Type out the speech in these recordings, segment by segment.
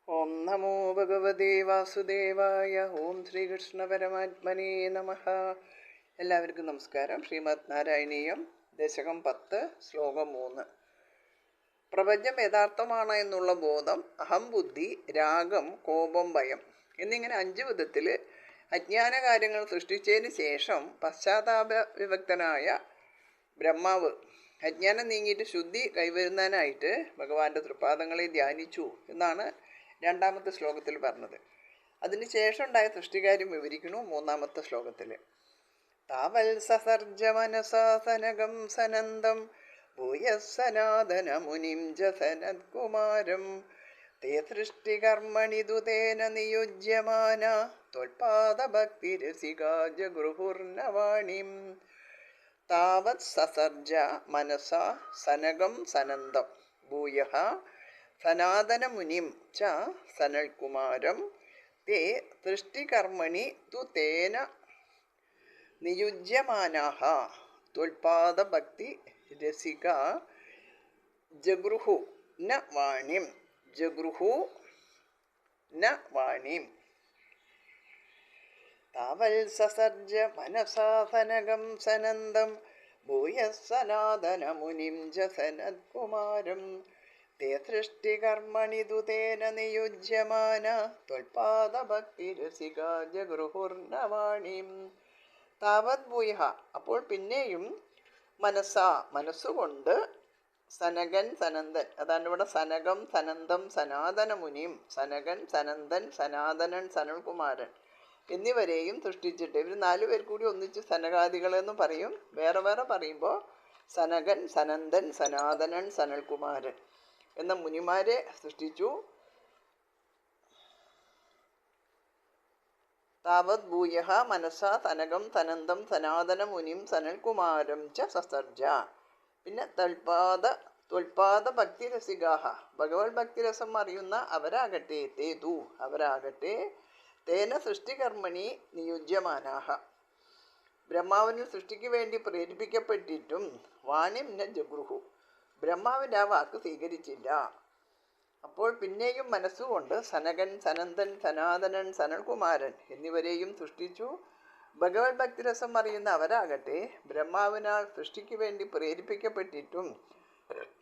ഓം നമോ ഭഗവതേ വാസുദേവായ. ഓം ശ്രീകൃഷ്ണ പരമാത്മനേ നമഃ. എല്ലാവർക്കും നമസ്കാരം. ശ്രീമദ് നാരായണീയം ദശകം 10 ശ്ലോകം 3. പ്രപഞ്ചം യഥാർത്ഥമാണ് എന്നുള്ള ബോധം, അഹംബുദ്ധി, രാഗം, കോപം, ഭയം എന്നിങ്ങനെ 5 വിധത്തിൽ അജ്ഞാന കാര്യങ്ങൾ സൃഷ്ടിച്ചതിന് ശേഷം പശ്ചാത്താപ വിഭക്തനായ ബ്രഹ്മാവ് അജ്ഞാനം നീങ്ങിയിട്ട് ശുദ്ധി കൈവരുന്നതിനായിട്ട് ഭഗവാന്റെ തൃപ്പാദങ്ങളെ ധ്യാനിച്ചു എന്നാണ് 2ാമത്തെ ശ്ലോകത്തിൽ പറഞ്ഞത്. അതിനുശേഷം ഉണ്ടായ സൃഷ്ടികാര്യം വിവരിക്കണു 3ാമത്തെ ശ്ലോകത്തിൽ. താവൽ സസർജ മനസാസനകം സനന്ദം ഭൂയസനാദന മുനിം ജസനത്കുമാരം തേ സൃഷ്ടികർമ്മണി ദുതേന നിയുജ്യമാന ത്വൽപാദഭക്തിരസികാ ജഗൃഹുർനവാണിം. താവത് സസർജ മനസാ സനകം സനന്ദം ഭൂയഃ സനാതനമുനിം ച സനൽകുമാരം തേ സൃഷ്ടികർമ്മണി തു തേന നിയുജ്യമാനാഃ ത്വൽപാദഭക്തി രസികാ ജഗൃഹു ന വാണിം. ജഗൃഹു ന വാണിം. താവൽ സസർജ മനസാ സനകം സനന്ദം ഭൂയഃ സനാതനമുനിം ജസനത്കുമാരം തേ സൃഷ്ടികർമ്മണി ദുതേന നിയുജ്യമാന ത്വൽപാദഭക്തിരസികാ ജഗൃഹുർനവാണിം. താവത് ഭൂയഃ അപ്പോൾ പിന്നെയും മനസ്സാ മനസ്സുകൊണ്ട് സനകൻ സനന്ദൻ, അതാണ് ഇവിടെ സനകം സനന്ദം സനാതനമുനിയും സനകൻ സനന്ദൻ സനാതനൻ സനൽകുമാരൻ എന്നിവരെയും സൃഷ്ടിച്ചിട്ട്, ഇവർ 4 പേർ കൂടി ഒന്നിച്ച് സനകാദികളെന്ന് പറയും. വേറെ വേറെ പറയുമ്പോൾ സനകൻ സനന്ദൻ സനാതനൻ സനൽകുമാരൻ എന്ന മുനിമാരെ സൃഷ്ടിച്ചു. താവത് ഭൂയഃ മനസാ സനകം സനന്ദം സനാതനമുനിം സനൽകുമാരം ച സസർജ. പിന്നെ ത്വൽപാദ ഭക്തിരസികാഹ ഭഗവത് ഭക്തിരസം അറിയുന്ന അവരാകട്ടെ, തേതു അവരാകട്ടെ, തേന സൃഷ്ടികർമ്മണി നിയുജ്യമാനാഹ ബ്രഹ്മാവിന് സൃഷ്ടിക്ക് വേണ്ടി പ്രേരിപ്പിക്കപ്പെട്ടിട്ടും വാണിം ന ജഗൃഹു ബ്രഹ്മാവിൻ്റെ ആ വാക്ക് സ്വീകരിച്ചില്ല. അപ്പോൾ പിന്നെയും മനസ്സുകൊണ്ട് സനകൻ സനന്ദൻ സനാതനൻ സനൽകുമാരൻ എന്നിവരെയും സൃഷ്ടിച്ചു. ഭഗവത് ഭക്തിരസം അറിയുന്ന അവരാകട്ടെ ബ്രഹ്മാവിനാൽ സൃഷ്ടിക്ക് വേണ്ടി പ്രേരിപ്പിക്കപ്പെട്ടിട്ടും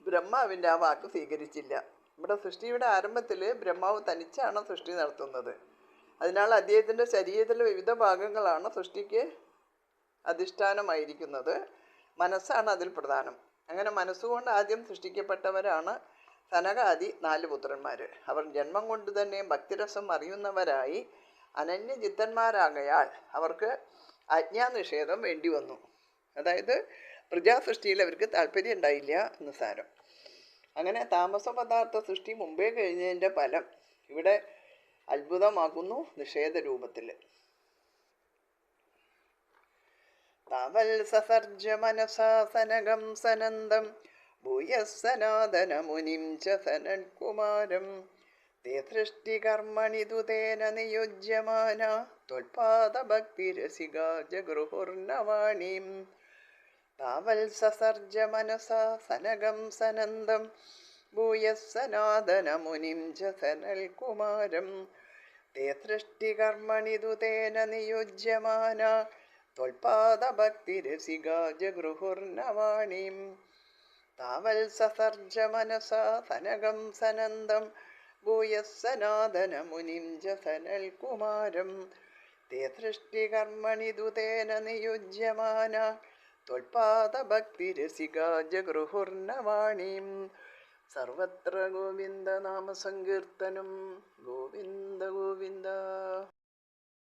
ബ്രഹ്മാവിൻ്റെ ആ വാക്ക് സ്വീകരിച്ചില്ല. ഇവിടെ സൃഷ്ടിയുടെ ആരംഭത്തിൽ ബ്രഹ്മാവ് തനിച്ചാണ് സൃഷ്ടി നടത്തുന്നത്. അതിനാൽ അദ്ദേഹത്തിൻ്റെ ശരീരത്തിലെ വിവിധ ഭാഗങ്ങളാണ് സൃഷ്ടിക്ക് അധിഷ്ഠാനമായിരിക്കുന്നത്. മനസ്സാണ് അതിൽ പ്രധാനം. അങ്ങനെ മനസ്സുകൊണ്ട് ആദ്യം സൃഷ്ടിക്കപ്പെട്ടവരാണ് സനകാദി 4 പുത്രന്മാർ. അവർ ജന്മം കൊണ്ട് തന്നെ ഭക്തിരസം അറിയുന്നവരായി അനന്യചിത്തന്മാരാകയാൽ അവർക്ക് ആജ്ഞാനിഷേധം വേണ്ടി വന്നു. അതായത് പ്രജാസൃഷ്ടിയിൽ അവർക്ക് താല്പര്യം ഉണ്ടായില്ല എന്ന് സാരം. അങ്ങനെ താമസ പദാർത്ഥ സൃഷ്ടി മുമ്പേ കഴിഞ്ഞതിൻ്റെ ഫലം ഇവിടെ അത്ഭുതമാകുന്നു നിഷേധ രൂപത്തിൽ. താവൽ സസർജ മനസാ സനകം സനന്ദം ഭൂയഃ സനാതനമുനിം ച സനൽകുമാരം തേ സൃഷ്ടികർമ്മണി ദുതേന നിയുജ്യമാന ത്വൽപാദഭക്തിരസികാ ജഗൃഹുർനവാണിം. താവൽ സസർജ മനസാ സനകം സനന്ദം ഭൂയഃ സനാതനമുനിം ച സനൽകുമാരം തേ സൃഷ്ടികർമ്മണി ദുതേന നിയുജ്യമാന ത്വൽപാദഭക്തിരസികാ ജഗൃഹുർനവാണിം. താവൽ സസർജ മനസാ സനകം സനന്ദം ഭൂയഃ സനാതനമുനിം ച സനൽകുമാരം തേ സൃഷ്ടികർമ്മണി ദുതേന നിയുജ്യമാന ത്വൽപാദഭക്തിരസികാ ജഗൃഹുർനവാണിം. സർവത്ര ഗോവിന്ദ നാമസങ്കീർത്തനം. ഗോവിന്ദ ഗോവിന്ദ.